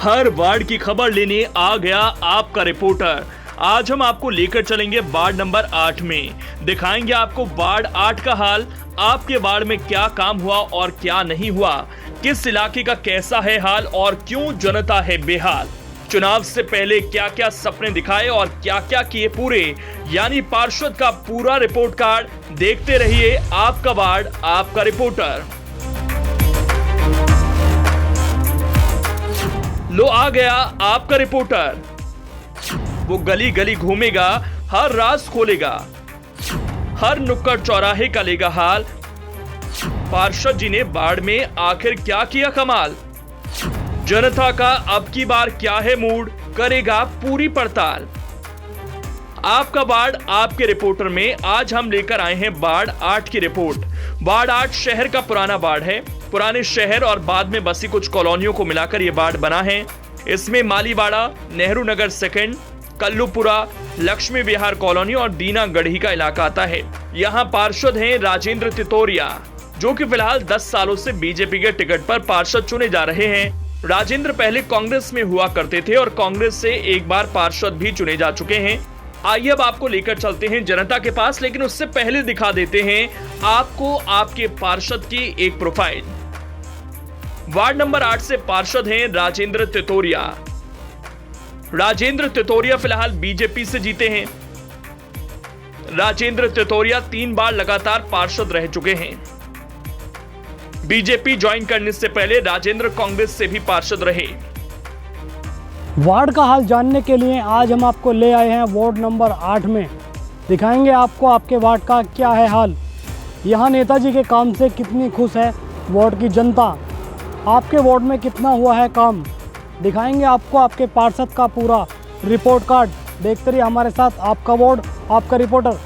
हर ward की खबर लेने आ गया आपका रिपोर्टर। आज हम आपको लेकर चलेंगे वार्ड नंबर 8 में। दिखाएंगे आपको वार्ड 8 का हाल, आपके वार्ड में क्या काम हुआ और क्या नहीं हुआ, किस इलाके का कैसा है हाल और क्यों जनता है बेहाल। चुनाव से पहले क्या क्या सपने दिखाए और क्या क्या किए पूरे, यानी पार्षद का पूरा रिपोर्ट कार्ड। देखते रहिए आपका वार्ड आपका रिपोर्टर। लो आ गया आपका रिपोर्टर। वो गली गली घूमेगा, हर राज खोलेगा, हर नुक्कड़ चौराहे का लेगा हाल। पार्षद जी ने वार्ड में आखिर क्या किया कमाल, जनता का अब की बार क्या है मूड, करेगा पूरी पड़ताल। आपका वार्ड आपके रिपोर्टर में आज हम लेकर आए हैं वार्ड 8 की रिपोर्ट। वार्ड 8 शहर का पुराना वार्ड है। पुराने शहर और बाद में बसी कुछ कॉलोनियों को मिलाकर यह वार्ड बना है। इसमें मालीवाड़ा, नेहरू नगर सेकंड, कल्लूपुरा, लक्ष्मी विहार कॉलोनी और दीना गढ़ी का इलाका आता है। यहाँ पार्षद हैं राजेंद्र तितोरिया, जो कि फिलहाल 10 सालों से बीजेपी के टिकट पर पार्षद चुने जा रहे हैं। राजेंद्र पहले कांग्रेस में हुआ करते थे और कांग्रेस से एक बार पार्षद भी चुने जा चुके हैं। आइए अब आपको लेकर चलते हैं जनता के पास, लेकिन उससे पहले दिखा देते हैं आपको आपके पार्षद की एक प्रोफाइल। वार्ड नंबर 8 से पार्षद हैं राजेंद्र तितोरिया। राजेंद्र तितोरिया फिलहाल बीजेपी से जीते हैं। राजेंद्र तितोरिया 3 बार लगातार पार्षद रह चुके हैं। बीजेपी ज्वाइन करने से पहले राजेंद्र कांग्रेस से भी पार्षद रहे। वार्ड का हाल जानने के लिए आज हम आपको ले आए हैं वार्ड नंबर 8 में। दिखाएंगे आपको आपके वार्ड का क्या है हाल, यहाँ नेताजी के काम से कितनी खुश है वार्ड की जनता, आपके वार्ड में कितना हुआ है काम। दिखाएंगे आपको आपके पार्षद का पूरा रिपोर्ट कार्ड। देखते रहिए हमारे साथ आपका वार्ड आपका रिपोर्टर।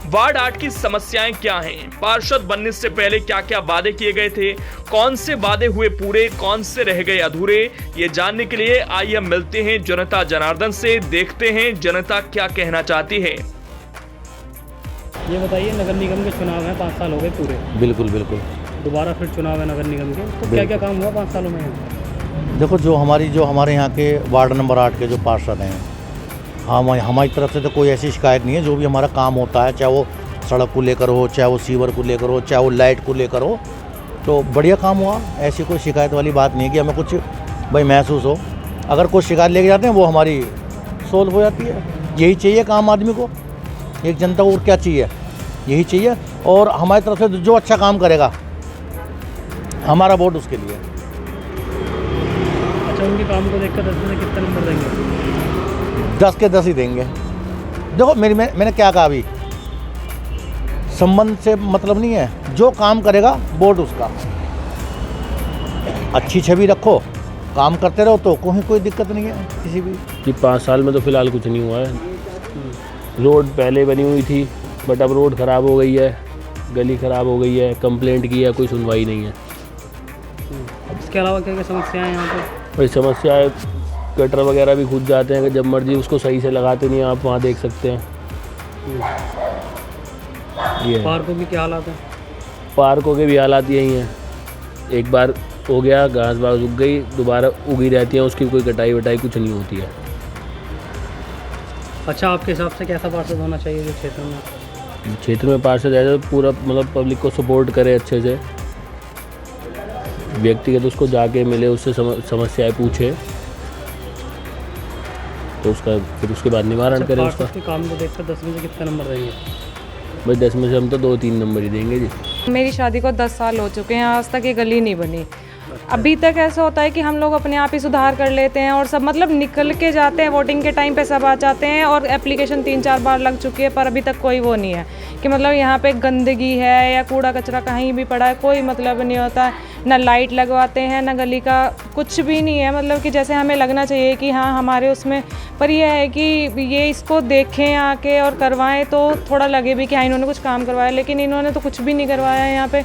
वार्ड 8 की समस्याएं क्या हैं, पार्षद बनने से पहले क्या क्या वादे किए गए थे, कौन से वादे हुए पूरे, कौन से रह गए अधूरे, ये जानने के लिए आइए मिलते हैं जनता जनार्दन से। देखते हैं जनता क्या कहना चाहती है। ये बताइए, नगर निगम के चुनाव हैं, 5 साल हो गए पूरे। बिल्कुल बिल्कुल। दोबारा फिर चुनाव है नगर निगम के, तो क्या क्या काम हुआ 5 सालों में? देखो, जो हमारे यहाँ के वार्ड नंबर 8 के जो पार्षद हैं, हमारी तरफ से तो कोई ऐसी शिकायत नहीं है। जो भी हमारा काम होता है, चाहे वो सड़क को लेकर हो, चाहे वो सीवर को लेकर हो, चाहे वो लाइट को लेकर हो, तो बढ़िया काम हुआ। ऐसी कोई शिकायत वाली बात नहीं है कि हमें कुछ भाई महसूस हो। अगर कोई शिकायत लेके जाते हैं वो हमारी सोल्व हो जाती है। यही चाहिए काम आदमी को, एक जनता को और क्या चाहिए, यही चाहिए। और हमारी तरफ से जो अच्छा काम करेगा हमारा वोट उसके लिए। अच्छा, उनके काम को देखकर 10 में से कितना नंबर देंगे? 10 के 10 ही देंगे। देखो, मैंने क्या कहा, अभी संबंध से मतलब नहीं है, जो काम करेगा वोट उसका। अच्छी छवि रखो, काम करते रहो तो कोई दिक्कत नहीं है किसी भी। कि 5 साल में तो फिलहाल कुछ नहीं हुआ है। रोड पहले बनी हुई थी, बट अब रोड ख़राब हो गई है, गली ख़राब हो गई है, कंप्लेंट की है, कोई सुनवाई नहीं है। इसके अलावा क्या क्या समस्याएं हैं यहाँ पर? वही समस्याएं, गटर वगैरह भी खुद जाते हैं, जब मर्जी उसको सही से लगाते नहीं, आप वहाँ देख सकते हैं। ये पार्कों की क्या हालात है? पार्कों के भी हालात यही हैं। एक बार हो गया, घास बास उग गई, दोबारा उगी रहती है, उसकी कोई कटाई वटाई कुछ नहीं होती है। अच्छा, आपके हिसाब से कैसा पार्षद होना चाहिए जो क्षेत्र में? क्षेत्र में पार्षद ऐसा पूरा मतलब पब्लिक को सपोर्ट करे अच्छे से, व्यक्तिगत उसको जाके मिले, उससे समस्याएं पूछे, तो उसका फिर उसके बाद निवारण करें उसका। के काम को देखकर 10 में से कितना नंबर देंगे? भाई 10 में से हम तो 2-3 नंबर ही देंगे जी। मेरी शादी को 10 साल हो चुके हैं, आज तक ये गली नहीं बनी। अभी तक ऐसा होता है कि हम लोग अपने आप ही सुधार कर लेते हैं और सब मतलब निकल के जाते हैं, वोटिंग के टाइम पे सब आ जाते हैं और एप्लीकेशन 3-4 बार लग चुकी है, पर अभी तक कोई वो नहीं है कि मतलब यहाँ पे गंदगी है या कूड़ा कचरा कहीं भी पड़ा है, कोई मतलब नहीं होता। ना लाइट लगवाते हैं, ना गली का कुछ भी नहीं है, मतलब कि जैसे हमें लगना चाहिए कि हाँ हमारे उसमें, पर यह है कि ये इसको देखें आके और करवाएं तो थोड़ा लगे भी कि हाँ इन्होंने कुछ काम करवाया, लेकिन इन्होंने तो कुछ भी नहीं करवाया यहाँ पे।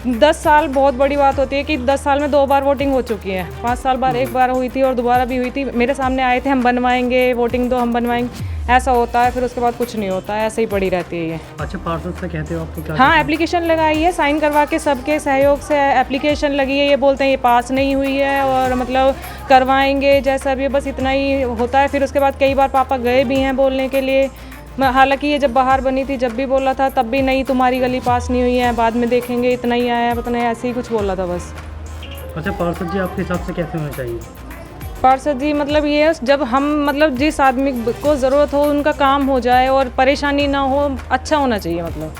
10 साल बहुत बड़ी बात होती है कि 10 साल में 2 बार वोटिंग हो चुकी है। 5 साल बाद एक बार हुई थी और दोबारा भी हुई थी। मेरे सामने आए थे, हम बनवाएंगे, वोटिंग दो, हम बनवाएंगे, ऐसा होता है, फिर उसके बाद कुछ नहीं होता है, ऐसे ही पड़ी रहती है ये। अच्छा, पार्षद से कहते हो आपको क्या? हाँ, एप्लीकेशन लगाई है, साइन करवा के सबके सहयोग से एप्लीकेशन लगी है। ये बोलते हैं ये पास नहीं हुई है और मतलब करवाएंगे जैसा भी, बस इतना ही होता है। फिर उसके बाद कई बार पापा गए भी हैं बोलने के लिए। हालांकि ये जब बाहर बनी थी जब भी बोला था तब भी नहीं, तुम्हारी गली पास नहीं हुई है, बाद में देखेंगे, इतना ही आया है, पता नहीं, ऐसे ही कुछ बोला था बस। अच्छा, पार्षद जी आपके हिसाब से कैसे होना चाहिए? पार्षद जी मतलब ये जब हम मतलब जिस आदमी को ज़रूरत हो उनका काम हो जाए और परेशानी ना हो, अच्छा होना चाहिए मतलब।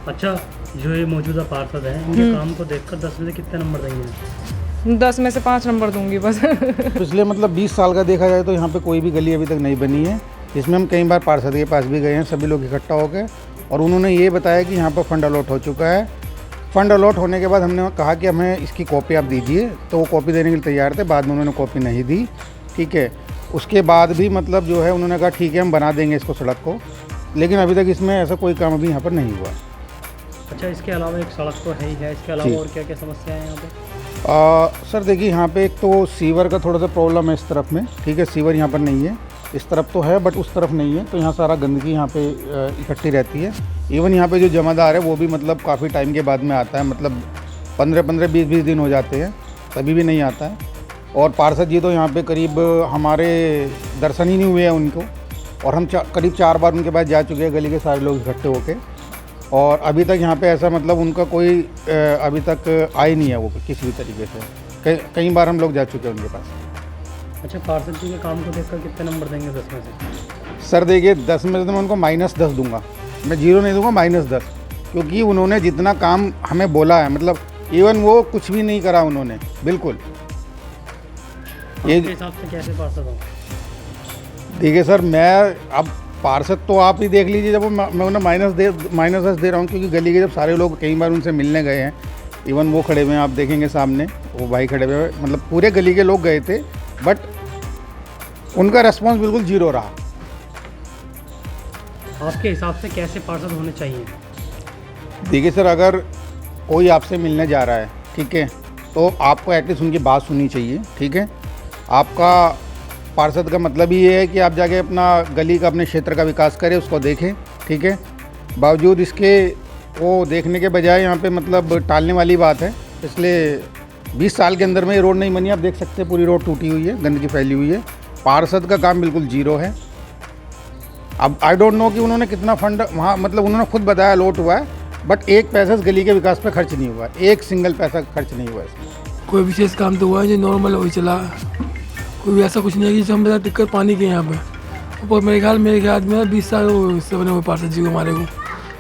अच्छा, जो ये मौजूदा पार्षद है इनके काम को देखकर 10 में से कितने नंबर देंगे? 10 में से 5 नंबर दूंगी बस। पिछले मतलब 20 साल का देखा जाए तो यहाँ पे कोई भी गली अभी तक नहीं बनी है। इसमें हम कई बार पार्षद के पास भी गए हैं, सभी लोग इकट्ठा होकर, और उन्होंने ये बताया कि यहाँ पर फंड अलॉट हो चुका है। फंड अलॉट होने के बाद हमने कहा कि हमें इसकी कॉपी आप दीजिए, तो वो कॉपी देने के लिए तैयार थे। बाद में उन्होंने कॉपी नहीं दी, ठीक है। उसके बाद भी मतलब जो है उन्होंने कहा ठीक है हम बना देंगे इसको, सड़क को, लेकिन अभी तक इसमें ऐसा कोई काम अभी यहाँ पर नहीं हुआ। अच्छा, इसके अलावा एक सड़क तो है ही है, इसके अलावा और क्या क्या समस्या है यहाँ पे? सर देखिए, यहाँ पे एक तो सीवर का थोड़ा सा प्रॉब्लम है इस तरफ में, ठीक है। सीवर यहाँ पर नहीं है, इस तरफ तो है बट उस तरफ नहीं है, तो यहाँ सारा गंदगी यहाँ पे इकट्ठी रहती है। इवन यहाँ पे जो जमादार है वो भी मतलब काफ़ी टाइम के बाद में आता है, मतलब 15-15, 20-20 दिन हो जाते हैं तभी भी नहीं आता है। और पार्षद जी तो यहाँ पे करीब हमारे दर्शन ही नहीं हुए हैं उनको, और हम करीब 4 बार उनके पास जा चुके हैं, गली के सारे लोग इकट्ठे होके, और अभी तक यहाँ पे ऐसा मतलब उनका कोई अभी तक आई नहीं है वो किसी भी तरीके से। कई बार हम लोग जा चुके हैं उनके पास। अच्छा, पार्षद जी के काम को देखकर कितने नंबर देंगे 10 में से? सर देखिए, 10 में से तो मैं उनको -10 दूंगा, मैं 0 नहीं दूंगा, -10, क्योंकि उन्होंने जितना काम हमें बोला है, मतलब इवन वो कुछ भी नहीं करा उन्होंने, बिल्कुल। ये हिसाब से कैसे पार्षद हो? देखिए सर, मैं अब पार्षद तो आप ही देख लीजिए, जब मैं उन्हें -10 दे रहा हूँ, क्योंकि गली के जब सारे लोग कई बार उनसे मिलने गए हैं, इवन वो खड़े हुए हैं, आप देखेंगे सामने वो भाई खड़े हुए हैं, मतलब पूरे गली के लोग गए थे, बट उनका रेस्पॉन्स बिल्कुल 0 रहा। आपके हिसाब से कैसे पार्षद होने चाहिए? देखिए सर, अगर कोई आपसे मिलने जा रहा है, ठीक है, तो आपको एटलीस्ट उनकी बात सुननी चाहिए, ठीक है। आपका पार्षद का मतलब ही ये है कि आप जाके अपना गली का, अपने क्षेत्र का विकास करें, उसको देखें, ठीक है। बावजूद इसके वो देखने के बजाय यहाँ पे मतलब टालने वाली बात है। इसलिए 20 साल के अंदर में ये रोड नहीं बनी, आप देख सकते हैं पूरी रोड टूटी हुई है, गंदगी फैली हुई है। पार्षद का काम बिल्कुल 0 है। अब आई डोंट नो कि उन्होंने कितना फंड वहाँ, मतलब उन्होंने खुद बताया अलॉट हुआ है, बट 1 पैसा इस गली के विकास पे खर्च नहीं हुआ है, 1 सिंगल पैसा खर्च नहीं हुआ इसमें। कोई विशेष काम तो हुआ है जो नॉर्मल वही चला, कोई भी ऐसा कुछ नहीं है कि हम बता दिक्कत पानी के यहाँ पे। ऊपर मेरे ख्याल में 20 साल उससे बने हुए पार्षद जी को हमारे को,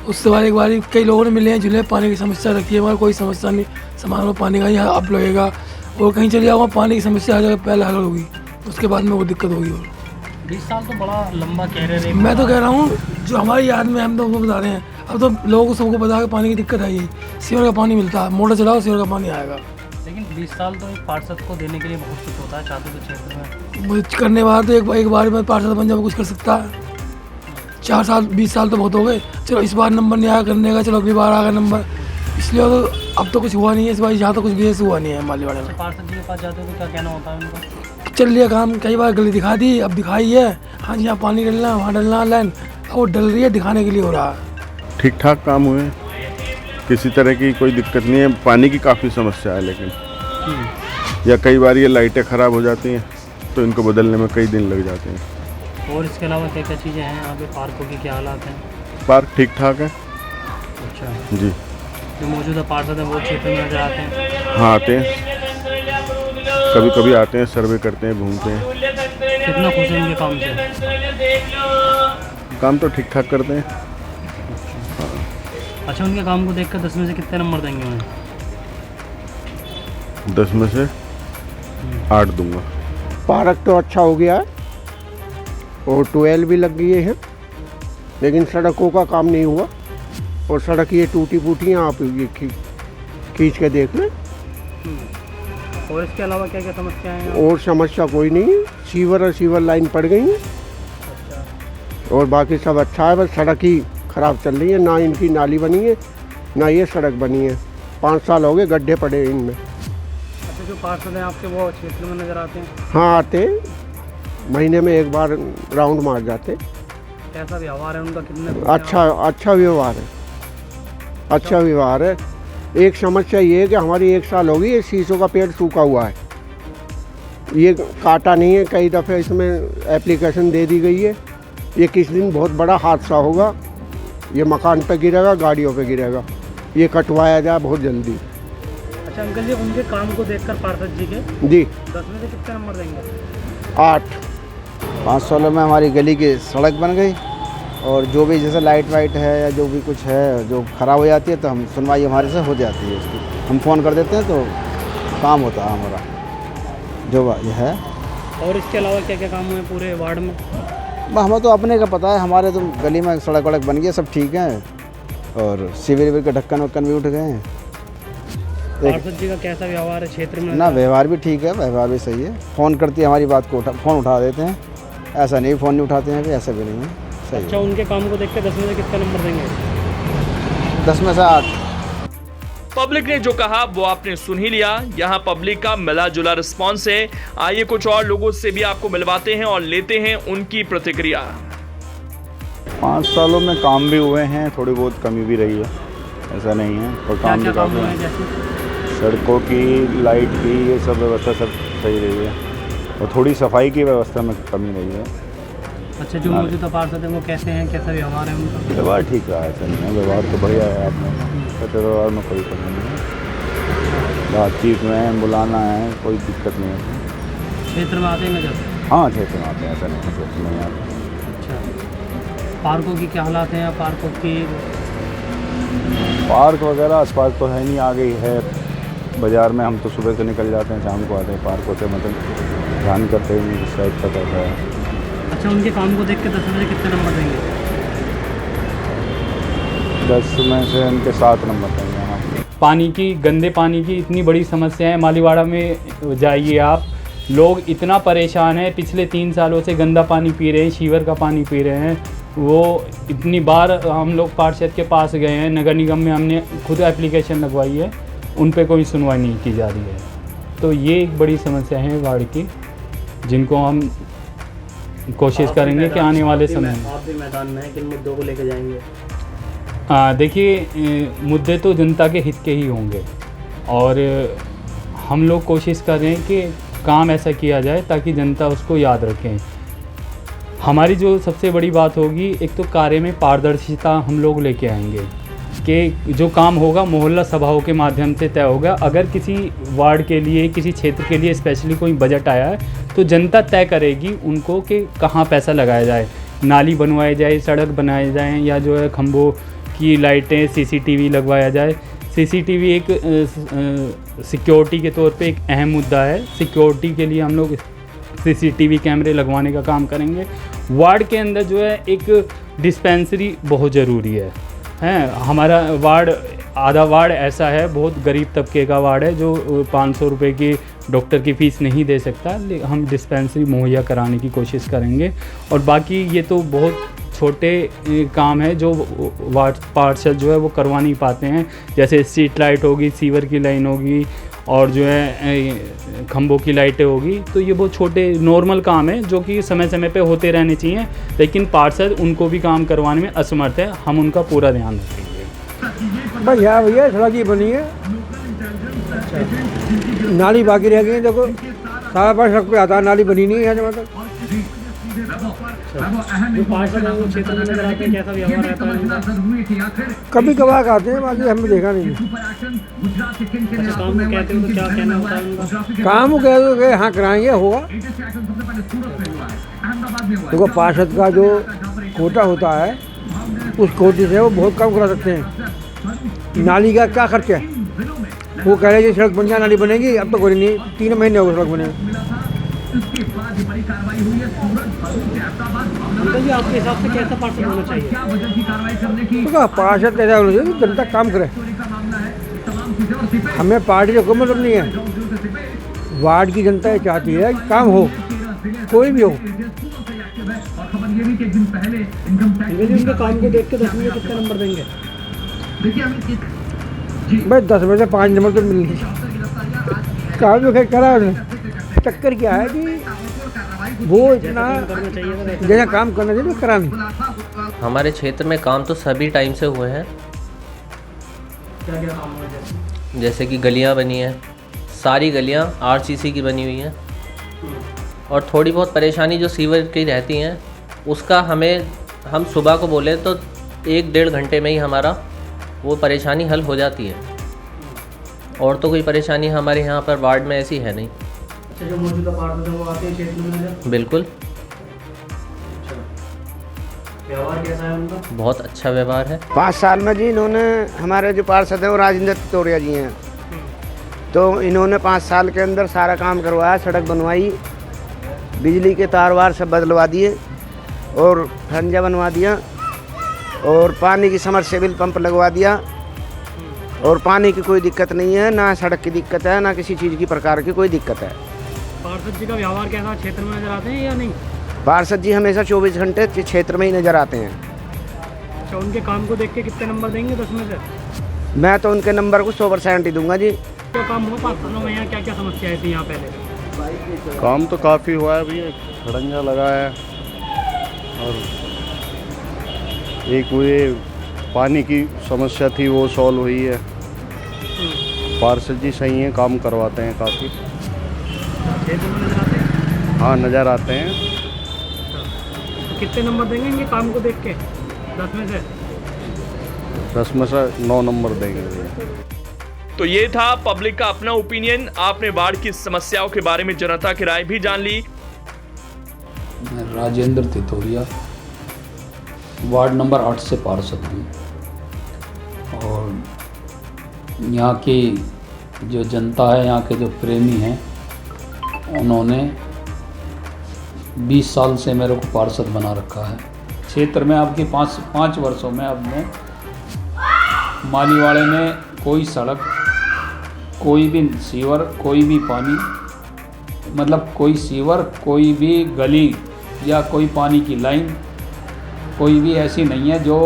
उससे बार एक बार कई लोगों ने मिले हैं, झूले पानी की समस्या रखी है, हमारा कोई समस्या नहीं, सामान में पानी का यहाँ अब लगेगा, और कहीं चले जाओ पानी की समस्या हर जगह पहले हल होगी, उसके बाद में वो दिक्कत होगी। और 20 साल तो बड़ा लंबा कह रहे हैं। मैं तो कह रहा हूँ जो हमारी याद में हम तो वो बता रहे हैं, अब तो लोगों को सबको पता है कि पानी की दिक्कत है, ये सीवर का पानी मिलता है, मोटर चलाओ सीवर का पानी आएगा। लेकिन 20 साल तो एक पार्षद को देने के लिए बहुत कुछ होता है, चाहते तो क्षेत्र में कुछ करने वाला तो एक बार में पार्षद बन जाए कुछ कर सकता है। 4 साल 20 साल तो बहुत हो गए, चलो इस बार नंबर नहीं आया करने का, चलो अगली बार आ गया नंबर, इसलिए तो अब तो कुछ हुआ नहीं है इस बार, यहाँ तो कुछ भी ऐसे हुआ नहीं है माली वाले में। पार्षद जी के पास जाते हो तो क्या कहना होता है उनको? चल लिया काम, कई बार गली दिखा दी, अब दिखाई है, हाँ जी यहाँ पानी डलना, वहाँ डलना लाइन, अब वो डल रही है, दिखाने के लिए हो रहा है। ठीक ठाक काम हुए, किसी तरह की कोई दिक्कत नहीं है। पानी की काफ़ी समस्या है, लेकिन या कई बार ये लाइटें ख़राब हो जाती हैं तो इनको बदलने में कई दिन लग जाते हैं। और इसके अलावा क्या क्या चीज़ें हैं यहाँ पे? पार्कों की क्या हालात हैं? पार्क ठीक ठाक है। अच्छा जी, जो मौजूदा पार्षद हैं वो क्षेत्र में नजर आते हैं? हाँ आते हैं, कभी कभी आते हैं, सर्वे करते हैं, घूमते हैं। कितना खुश हैं उनके काम से? काम तो ठीक ठाक करते हैं। अच्छा, उनके काम को देखकर 10 में से कितने नंबर देंगे उन्हें? 10 में से 8 दूंगा। पार्क तो अच्छा हो गया है और ट्यूबवेल भी लग गए हैं, लेकिन सड़कों का काम नहीं हुआ, और सड़क ये टूटी फूटी हैं, आप ये खींच के देख लें। और इसके अलावा क्या क्या समस्याएं हैं? और समस्या कोई नहीं है, सीवर लाइन पड़ गई है, और बाकी सब अच्छा है, बस सड़क ही ख़राब चल रही है, ना इनकी नाली बनी है ना ये सड़क बनी है। 5 साल हो गए गड्ढे पड़े हैं इनमें। अच्छा, जो पार्षद हैं आपके वो क्षेत्र में नज़र आते हैं? हाँ आते, महीने में एक बार राउंड मार जाते। कैसा व्यवहार है उनका? कितने अच्छा व्यवहार है, अच्छा व्यवहार है। एक समस्या ये है कि हमारी 1 साल होगी ये शीशों का पेड़ सूखा हुआ है, ये काटा नहीं है। कई दफ़े इसमें एप्लीकेशन दे दी गई है, ये किस दिन बहुत बड़ा हादसा होगा, ये मकान पे गिरेगा, गाड़ियों पे गिरेगा, ये कटवाया जाए बहुत जल्दी। अच्छा अंकल जी, उनके काम को देखकर पार्षद जी के जी 10 में से कितने नंबर देंगे? 8। 5 सालों में हमारी गली की सड़क बन गई, और जो भी जैसे लाइट वाइट है या जो भी कुछ है जो ख़राब हो जाती है तो हम सुनवाई हमारे से हो जाती है उसकी, हम फ़ोन कर देते हैं तो काम होता है हमारा जो ये है। और इसके अलावा क्या क्या काम हुए पूरे वार्ड में? हमें तो अपने का पता है, हमारे तो गली में सड़क वड़क बन गई, सब ठीक है, और सीवर वीवर के ढक्कन वक्कन भी उठ गए हैं। पार्षद जी का कैसा व्यवहार है क्षेत्र में? ना व्यवहार भी ठीक है, व्यवहार भी सही है, फ़ोन करती है हमारी बात को फ़ोन उठा देते हैं, ऐसा नहीं फ़ोन नहीं उठाते हैं, ऐसा भी नहीं है। सही। अच्छा, उनके काम को देख के 10 में से कितने नंबर देंगे? 10 में से 8। पब्लिक ने जो कहा वो आपने सुन ही लिया। यहाँ पब्लिक का मिला जुला रिस्पॉन्स है। आइए कुछ और लोगों से भी आपको मिलवाते हैं और लेते हैं उनकी प्रतिक्रिया। 5 सालों में काम भी हुए हैं, थोड़ी बहुत कमी भी रही है, ऐसा नहीं है, और काम भी काफ़ी है। सड़कों की, लाइट की, ये सब व्यवस्था सब सही रही है, और थोड़ी सफाई की व्यवस्था में कमी रही है। अच्छा, जो मौजूदा पार्षद हैं वो कैसे हैं, कैसा व्यवहार है उनका? व्यवहार ठीक रहा है, ऐसा नहीं है, व्यवहार तो बढ़िया है। आपने व्यवहार में कोई कमी नहीं है, बातचीत में बुलाना है, कोई दिक्कत नहीं है। क्षेत्र में आते हैं जब? हाँ, क्षेत्र में आते हैं, ऐसा नहीं है क्षेत्र में नहीं आते। अच्छा, पार्कों की क्या हालात हैं? पार्कों की पार्क वगैरह आसपास तो है नहीं, आ गई है बाज़ार में, हम तो सुबह से निकल जाते हैं, शाम को आते हैं, पार्कों से मतलब ध्यान करते ही नहीं, इस टाइप का रहता है। अच्छा, उनके काम को देख के 10 में से कितने नंबर देंगे? 10 में से उनके 7 नंबर देंगे। हाँ, पानी की, गंदे पानी की इतनी बड़ी समस्या है। मालीवाड़ा में जाइए आप, लोग इतना परेशान हैं, पिछले 3 सालों से गंदा पानी पी रहे हैं, सीवर का पानी पी रहे हैं। वो इतनी बार हम लोग पार्षद के पास गए हैं, नगर निगम में हमने खुद एप्लीकेशन लगवाई है, उन पे कोई सुनवाई नहीं की जा रही है। तो ये एक बड़ी समस्या है वार्ड की, जिनको हम कोशिश करेंगे कि आने वाले समय में। आप भी मैदान में हैं, किन मुद्दों को लेकर जाएंगे? देखिए, मुद्दे तो जनता के हित के ही होंगे, और हम लोग कोशिश कर रहे हैं कि काम ऐसा किया जाए ताकि जनता उसको याद रखें। हमारी जो सबसे बड़ी बात होगी, एक तो कार्य में पारदर्शिता हम लोग लेके आएंगे कि जो काम होगा मोहल्ला सभाओं के माध्यम से तय होगा। अगर किसी वार्ड के लिए, किसी क्षेत्र के लिए स्पेशली कोई बजट आया है तो जनता तय करेगी उनको कि कहाँ पैसा लगाया जाए, नाली बनवाई जाए, सड़क बनाए जाएँ, या जो है खंभों की लाइटें, CCTV लगवाया जाए। CCTV एक सिक्योरिटी के तौर पे एक अहम मुद्दा है। सिक्योरिटी के लिए हम लोग CCTV कैमरे लगवाने का काम करेंगे। वार्ड के अंदर जो है एक डिस्पेंसरी बहुत ज़रूरी है। हमारा वार्ड, आधा वार्ड ऐसा है, बहुत गरीब तबके का वार्ड है, जो 500 रुपये की डॉक्टर की फ़ीस नहीं दे सकता। हम डिस्पेंसरी मुहैया कराने की कोशिश करेंगे। और बाकी ये तो बहुत छोटे काम है जो वार्ड पार्षद जो है वो करवा नहीं पाते हैं, जैसे स्ट्रीट लाइट होगी, सीवर की लाइन होगी, और जो है खंभों की लाइटें होगी। तो ये बहुत छोटे नॉर्मल काम है जो कि समय समय पे होते रहने चाहिए, लेकिन पार्षद उनको भी काम करवाने में असमर्थ है। हम उनका पूरा ध्यान रखेंगे। भैया सड़क ही बनी है, नाली बाकी रह गई। देखो सारा बार सड़क पे आता है, नाली बनी नहीं है जब तक। जो पार्षद हैं वो क्षेत्र में नजर आते हैं, कैसा व्यवहार रहता है उनका? कभी कभार आते हैं, बाकी हमने देखा नहीं। अच्छा, काम को कहते हो तो क्या कहना होता है उनका? काम को कह दो कि हाँ कराएंगे, होगा। देखो पार्षद का जो कोटा होता है, उस कोटे से वो बहुत कम करा सकते हैं। नाली का क्या खर्च है? वो कह रहे हैं सड़क बन जाए, नाली बनेगी, अब तो कोई नहीं, 3 महीने हो गए सड़क बने। जी, आपके हिसाब से कैसा पार्षद होना चाहिए? तो पार्षद ऐसा होना चाहिए जनता काम करे। हमें पार्टी से कोई मतलब नहीं है, वार्ड की जनता ये चाहती है कि काम हो, कोई भी हो। उनके काम को देख के 10 में कितने नंबर देंगे? भाई 10 बजे 5 नंबर तो मिल नहीं, काम तो खैर करा उसने। चक्कर क्या है कि वो इतना जैसा काम करना चाहिए वो करा नहीं। हमारे क्षेत्र में काम तो सभी टाइम से हुए हैं। क्या क्या काम हुआ? जैसे कि गलियां बनी हैं, सारी गलियां आरसीसी की बनी हुई हैं, और थोड़ी बहुत परेशानी जो सीवर की रहती हैं उसका हम सुबह को बोले तो 1-1.5 घंटे में ही हमारा वो परेशानी हल हो जाती है। और तो कोई परेशानी हमारे यहाँ पर वार्ड में ऐसी है नहीं। अच्छा, जो मौजूदा पार्षद हैं वो आते हैं क्षेत्र में नजर? बिल्कुल। व्यवहार कैसा है उनका? बहुत अच्छा व्यवहार है। 5 साल में जी इन्होंने, हमारे जो पार्षद हैं वो राजेंद्र तितौरिया जी हैं, तो इन्होंने 5 साल के अंदर सारा काम करवाया, सड़क बनवाई, बिजली के तार वार सब बदलवा दिए और खंजा बनवा दिया, और पानी की समरसेबल पंप लगवा दिया, और पानी की कोई दिक्कत नहीं है, ना सड़क की दिक्कत है, ना किसी चीज़ की प्रकार की कोई दिक्कत है। पार्षद जी का व्यवहार कैसा क्षेत्र में नजर आते हैं या नहीं? पार्षद जी हमेशा 24 घंटे क्षेत्र में ही नज़र आते हैं। अच्छा, उनके काम को देख के कितने नंबर देंगे 10 में से? मैं तो उनके नंबर को 100% ही दूंगा जी। क्या काम हुआ 5 सालों में? यहाँ क्या क्या समस्याएं थी यहाँ पहले? काम तो काफ़ी हुआ है भैया, खड़ंजा लगा है, और एक ये पानी की समस्या थी वो सॉल्व हुई है। पार्षद जी सही हैं, काम करवाते हैं काफ़ी। हाँ, नज़र आते हैं। तो कितने नंबर देंगे इनके काम को देख के 10 में से? 10 में से 9 नंबर देंगे भैया। तो ये था पब्लिक का अपना ओपिनियन। आपने वार्ड की समस्याओं के बारे में जनता की राय भी जान ली। मैं राजेंद्र तितौरिया वार्ड नंबर 8 से पार्षद हूँ, और यहाँ की जो जनता है, यहाँ के जो प्रेमी हैं, उन्होंने 20 साल से मेरे को पार्षद बना रखा है। क्षेत्र में आपकी 5 वर्षों में आपने मालीवाड़े में कोई सड़क, कोई भी सीवर, कोई भी पानी, मतलब कोई सीवर, कोई भी गली या कोई पानी की लाइन, कोई भी ऐसी नहीं है जो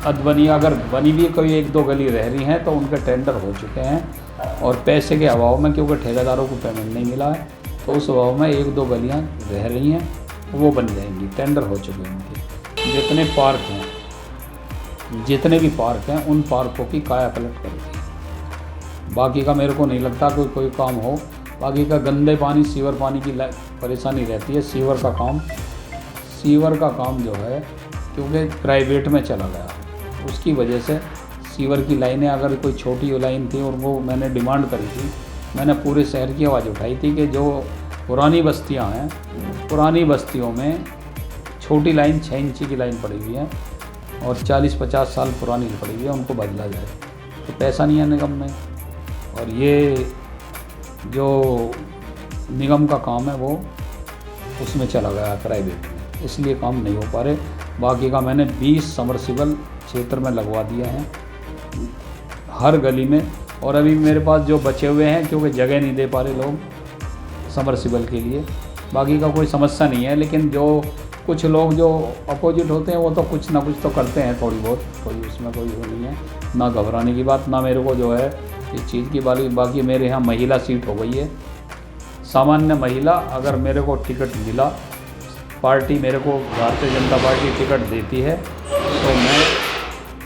अधबनी, अगर बनी भी कोई 1-2 गली रह रही हैं तो उनके टेंडर हो चुके हैं, और पैसे के अभाव में, क्योंकि ठेकेदारों को पेमेंट नहीं मिला है, तो उस अभाव में 1-2 गलियां रह रही हैं, वो बन जाएंगी, टेंडर हो चुके हैं उनके। जितने पार्क हैं, जितने भी पार्क हैं, उन पार्कों की काया पलट कर दी। बाकी का मेरे को नहीं लगता कोई काम हो। बाकी का गंदे पानी, सीवर पानी की परेशानी रहती है। सीवर का काम जो है, क्योंकि प्राइवेट में चला गया, उसकी वजह से सीवर की लाइनें, अगर कोई छोटी लाइन थी और वो मैंने डिमांड करी थी, मैंने पूरे शहर की आवाज़ उठाई थी कि जो पुरानी बस्तियां हैं, पुरानी बस्तियों में छोटी लाइन 6 इंची की लाइन पड़ी हुई है और 40-50 साल पुरानी पड़ी हुई है, उनको बदला जाए। तो पैसा नहीं है निगम में, और ये जो निगम का काम है वो उसमें चला गया प्राइवेट में, इसलिए काम नहीं हो पा रहे। बाकी का मैंने 20 समरसिबल क्षेत्र में लगवा दिए हैं हर गली में, और अभी मेरे पास जो बचे हुए हैं, क्योंकि जगह नहीं दे पा रहे लोग समरसिबल के लिए, बाकी का कोई समस्या नहीं है। लेकिन जो कुछ लोग जो अपोजिट होते हैं वो तो कुछ ना कुछ तो करते हैं थोड़ी बहुत, कोई उसमें कोई वो नहीं है, ना घबराने की बात, ना मेरे को जो है इस चीज़ की बाकी मेरे यहाँ महिला सीट हो गई है, सामान्य महिला। अगर मेरे को टिकट मिला, पार्टी मेरे को भारतीय जनता पार्टी टिकट देती है, तो मैं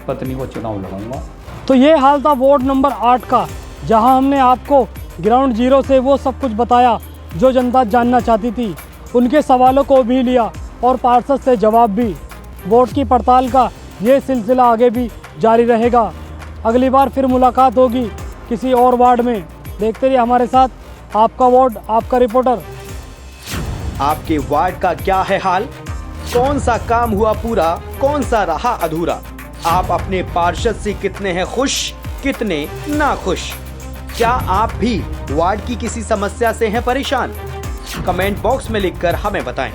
पत्नी को चुनाव लड़ूंगा। तो ये हाल था वार्ड नंबर 8 का, जहां हमने आपको ग्राउंड जीरो से वो सब कुछ बताया जो जनता जानना चाहती थी, उनके सवालों को भी लिया और पार्षद से जवाब भी। वोट की पड़ताल का ये सिलसिला आगे भी जारी रहेगा। अगली बार फिर मुलाकात होगी किसी और वार्ड में। देखते रहिए हमारे साथ, आपका वार्ड, आपका रिपोर्टर। आपके वार्ड का क्या है हाल? कौन सा काम हुआ पूरा, कौन सा रहा अधूरा? आप अपने पार्षद से कितने हैं खुश, कितने नाखुश? क्या आप भी वार्ड की किसी समस्या से हैं परेशान? कमेंट बॉक्स में लिखकर हमें बताएं।